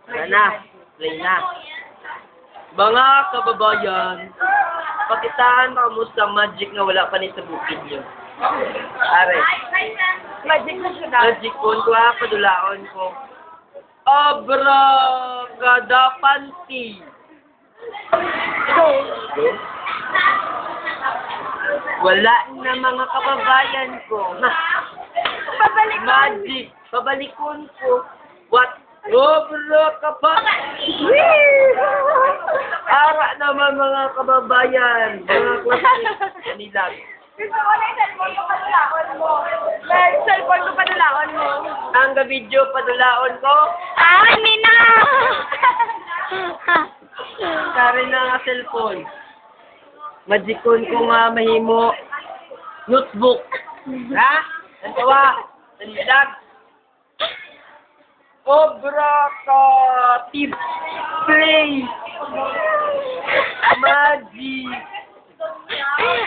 Sana, play na. Mga kababayan, pakitaan kamusta magic na wala pa ni sa bukid nyo. Are, Magic na siya na. magic po, kuha padulaon ko. Abracadapanti. Wala na mga kababayan ko. Pabalik mo. Magic, pabalikon ko. What? Abracadapanti. Ara naman mga kababayan, mga klase nila. Gusto ko na yung cellphone ko padulaon mo. Yung cellphone ko padulaon mo. Ang video padulaon ko, Ah, hindi na! kare na nga cellphone. Magicon ko nga mahimo notebook. Ha? Natawa. Nanilag. Obracatib. Play. Magic.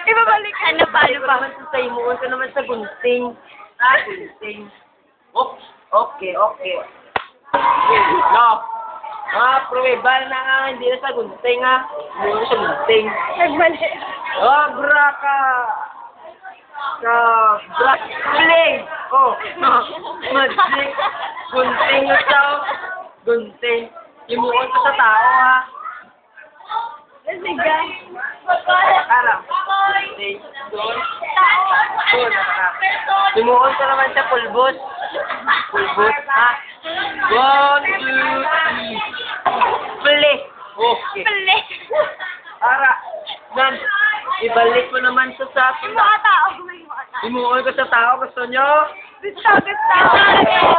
Ibabalik ka na paano pa? Naman sa imuon ka naman sa gunting. Ah, gunting. Okay. No. Pruweba na nga, hindi na sa gunting ha. Hindi na sa gunting. Nagbalik. Play. Oh. Magic. Gunting na sa gunting. Imuon ka sa tao ha. Nasiga. Harap. Okay. Doon. Limuon ka naman sa pulbos. Pulbos, ha? 1, 2, 3. Play. Okay. Balik. Ara. Nan. Ibalik mo naman sa Yung mga tao, gumaling mga tao. Limuon ka sa tao. Gusto nyo? Gusto.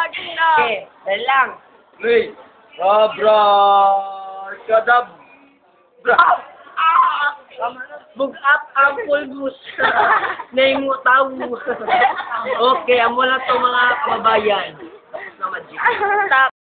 Okay. Dahil lang. Hey. Abracadabra. Bug-up ang pulbos. Nahimo tao. Okay, amo lang to mga kababayan. Tapos na magic. Stop.